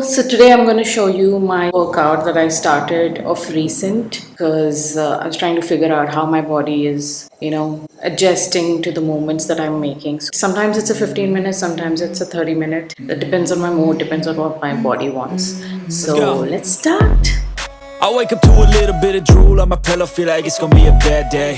So today I'm going to show you my workout that I started of recent because I was trying to figure out how my body is, adjusting to the movements that I'm making. So sometimes it's a 15 minute, sometimes it's a 30 minute. That depends on my mood, depends on what my body wants. So let's start. I wake up to a little bit of drool on my pillow, feel like it's gonna be a bad day.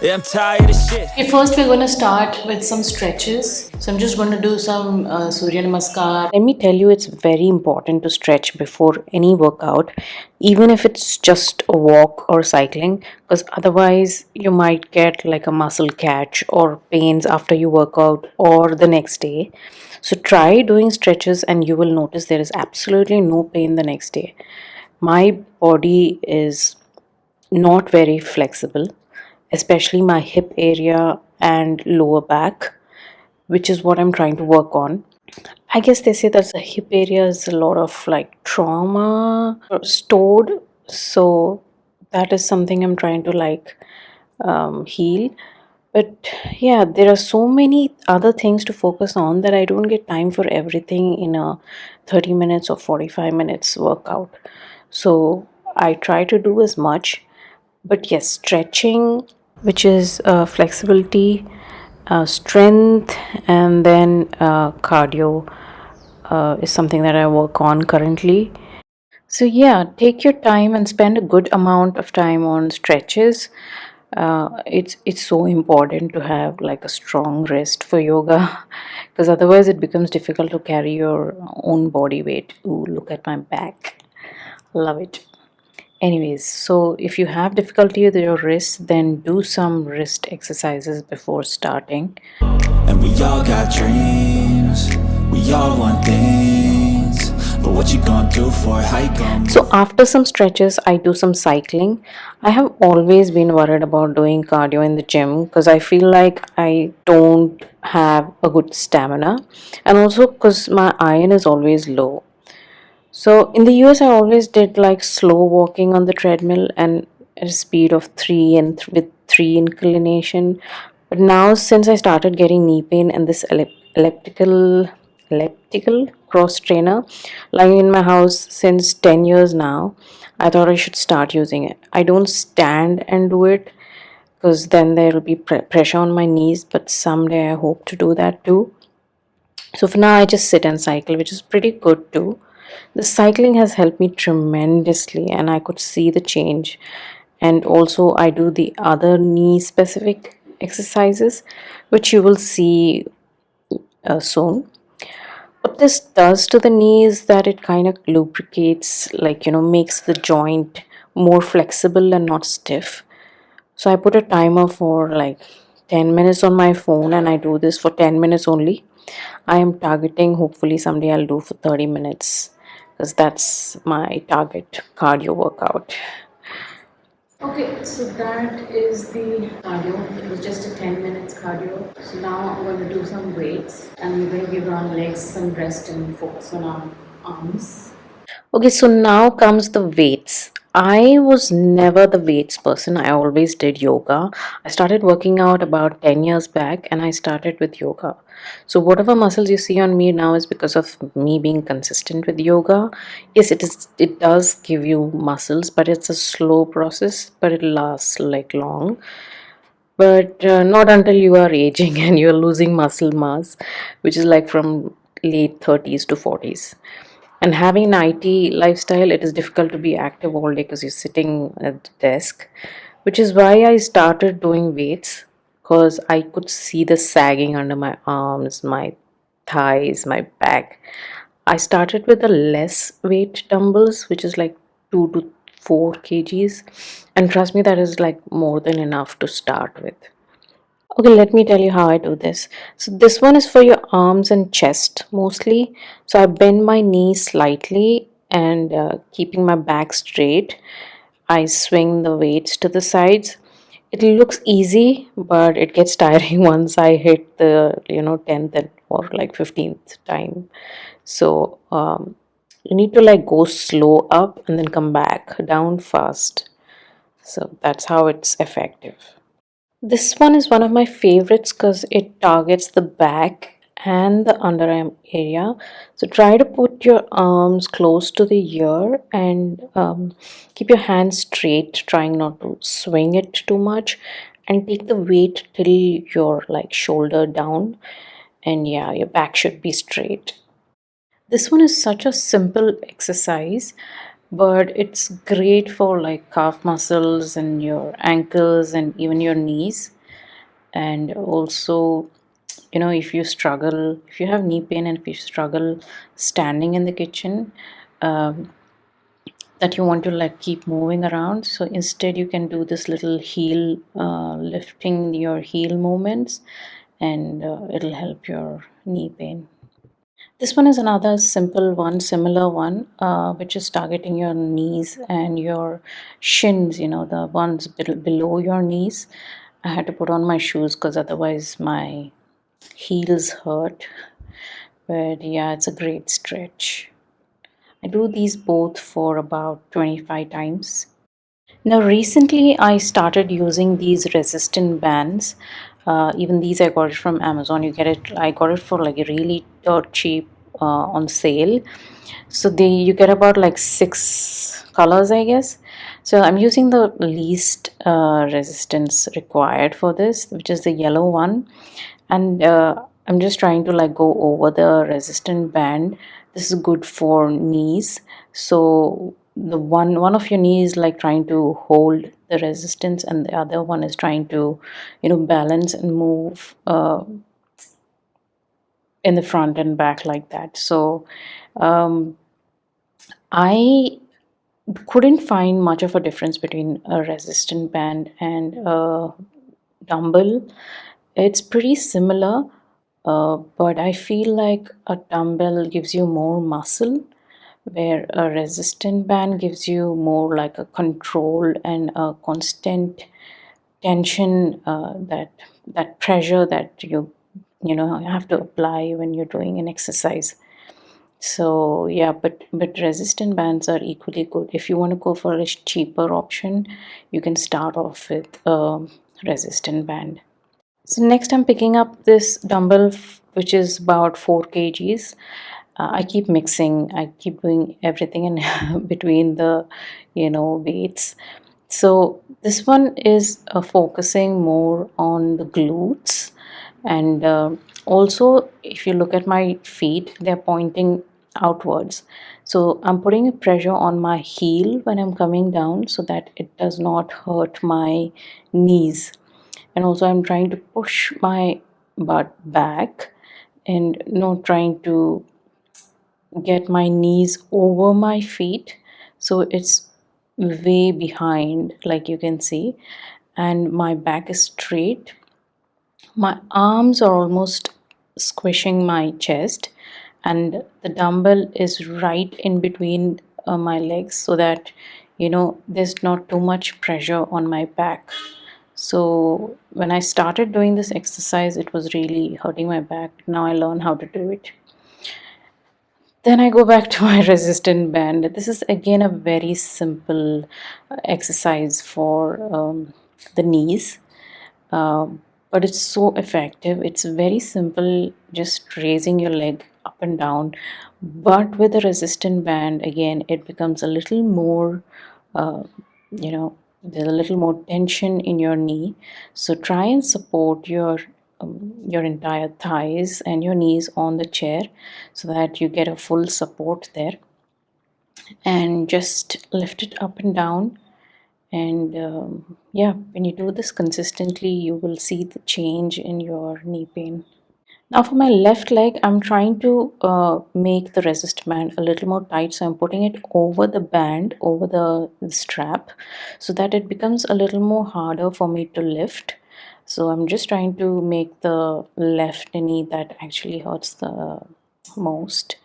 Yeah, I'm tired of shit. Okay, first we're going to start with some stretches. So I'm just going to do some Surya Namaskar. Let me tell you, it's very important to stretch before any workout, even if it's just a walk or cycling, because otherwise you might get like a muscle catch or pains after you work out or the next day. So try doing stretches and you will notice there is absolutely no pain the next day. My body is not very flexible, especially my hip area and lower back, which is what I'm trying to work on. I guess they say that the hip area is a lot of like trauma stored, so that is something I'm trying to heal. But yeah, there are so many other things to focus on that I don't get time for everything in a 30 minutes or 45 minutes workout. So I try to do as much, but yes, stretching, which is flexibility, strength, and then cardio is something that I work on currently. So yeah, take your time and spend a good amount of time on stretches. It's so important to have like a strong wrist for yoga because otherwise it becomes difficult to carry your own body weight. Ooh, look at my back. Love it. Anyways, so if you have difficulty with your wrist, then do some wrist exercises before starting. And we all got dreams, we all want things, but what you gonna do for it? How you gonna So after some stretches, I do some cycling. I have always been worried about doing cardio in the gym because I feel like I don't have a good stamina, and also because my iron is always low. So in the US, I always did like slow walking on the treadmill and at a speed of three and with three inclination. But now, since I started getting knee pain and this elliptical cross trainer lying in my house since 10 years now, I thought I should start using it. I don't stand and do it because then there will be pressure on my knees, but someday I hope to do that too. So for now, I just sit and cycle, which is pretty good too. The cycling has helped me tremendously, and I could see the change. And also, I do the other knee specific exercises, which you will see soon. What this does to the knee is that it kind of lubricates, makes the joint more flexible and not stiff. So I put a timer for like 10 minutes on my phone and I do this for 10 minutes only. I am targeting, hopefully, someday I'll do for 30 minutes because that's my target cardio workout. Okay, so that is the cardio. It was just a 10 minutes cardio. So now I'm going to do some weights and we're going to give our legs some rest and focus on our arms. Okay, so now comes the weights. I was never the weights person. I always did yoga. I started working out about 10 years back and I started with yoga. So whatever muscles you see on me now is because of me being consistent with yoga. Yes, it does give you muscles, but it's a slow process, but it lasts like long. But not until you are aging and you're losing muscle mass, which is like from late 30s to 40s. And having an IT lifestyle, it is difficult to be active all day because you're sitting at the desk, which is why I started doing weights because I could see the sagging under my arms, my thighs, my back. I started with the less weight dumbbells, which is like 2 to 4 kgs, and trust me, that is like more than enough to start with. Okay, let me tell you how I do this. So this one is for your arms and chest mostly. So I bend my knees slightly and keeping my back straight, I swing the weights to the sides. It looks easy, but it gets tiring once I hit the 10th or like 15th time. So you need to like go slow up and then come back down fast. So that's how it's effective. This one is one of my favorites because it targets the back and the underarm area. So try to put your arms close to the ear and keep your hands straight, trying not to swing it too much, and take the weight till your like shoulder down, and yeah, your back should be straight. This one is such a simple exercise, but it's great for like calf muscles and your ankles and even your knees. And also, if you struggle, if you have knee pain and if you struggle standing in the kitchen, um, that you want to like keep moving around, so instead you can do this little heel lifting your heel movements, and it'll help your knee pain. This one is another simple one, similar one, which is targeting your knees and your shins, the ones below your knees. I had to put on my shoes because otherwise my heels hurt. But yeah, it's a great stretch. I do these both for about 25 times. Now, recently I started using these resistant bands. Even these I got it from Amazon. I got it for like really dirt cheap on sale. So you get about like 6 colors, I guess. So I'm using the least resistance required for this, which is the yellow one, and I'm just trying to like go over the resistant band. This is good for knees. So the one of your knees like trying to hold the resistance, and the other one is trying to balance and move in the front and back like that. So um, I couldn't find much of a difference between a resistant band and a dumbbell. It's pretty similar, but I feel like a dumbbell gives you more muscle, where a resistant band gives you more like a control and a constant tension, that pressure that you have to apply when you're doing an exercise. So yeah, but resistant bands are equally good. If you want to go for a cheaper option, you can start off with a resistant band. So next I'm picking up this dumbbell which is about 4 kgs. I keep mixing, I keep doing everything in between the weights. So this one is focusing more on the glutes, and also if you look at my feet, they're pointing outwards. So I'm putting a pressure on my heel when I'm coming down so that it does not hurt my knees. And also I'm trying to push my butt back, and trying to get my knees over my feet, so it's way behind, like you can see, and my back is straight. My arms are almost squishing my chest, and the dumbbell is right in between my legs, so that there's not too much pressure on my back. So when I started doing this exercise, it was really hurting my back. Now I learn how to do it. Then I go back to my resistant band. This is again a very simple exercise for the knees, but it's so effective. It's very simple, just raising your leg up and down. But with the resistant band, again, it becomes a little more, uh, there's a little more tension in your knee. So try and support your entire thighs and your knees on the chair, so that you get a full support there, and just lift it up and down. And yeah, when you do this consistently, you will see the change in your knee pain. Now for my left leg, I'm trying to make the resist band a little more tight. So I'm putting it over the band, over the strap, so that it becomes a little more harder for me to lift. So I'm just trying to make the left knee that actually hurts the most.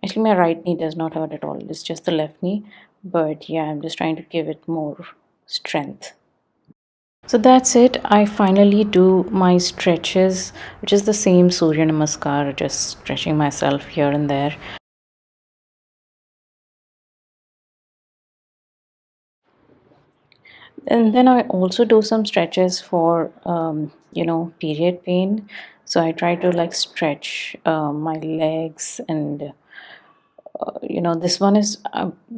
Actually, my right knee does not hurt at all. It's just the left knee. But yeah, I'm just trying to give it more strength. So that's it. I finally do my stretches, which is the same Surya Namaskar, just stretching myself here and there. And then I also do some stretches for period pain. So I try to like stretch my legs, and this one is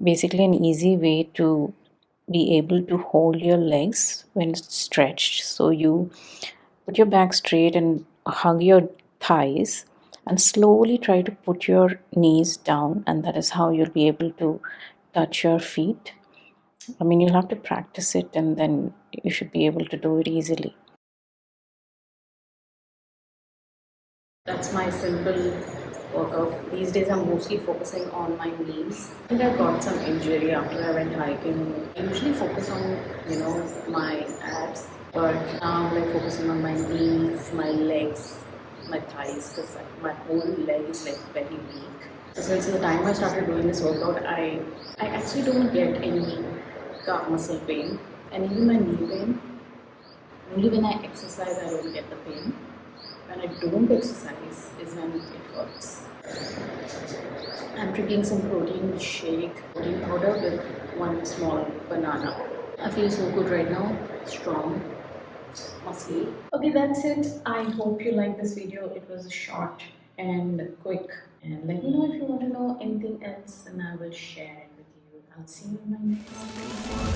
basically an easy way to be able to hold your legs when it's stretched. So you put your back straight and hug your thighs and slowly try to put your knees down, and that is how you'll be able to touch your feet. I mean, you'll have to practice it and then you should be able to do it easily. That's my simple workout. These days I'm mostly focusing on my knees. I think I got some injury after I went hiking. I usually focus on, my abs, but now I'm like focusing on my knees, my legs, my thighs, because my whole leg is like very weak. So since the time I started doing this workout, I actually don't get any calf muscle pain, and even my knee pain. Only when I exercise I don't get the pain. When I don't exercise is when it hurts. I'm drinking some protein shake, protein powder with one small banana. I feel so good right now, strong, muscly. Okay, that's it. I hope you liked this video. It was short and quick. And let me know if you want to know anything else, and I will share it with you. I'll see you in my next video.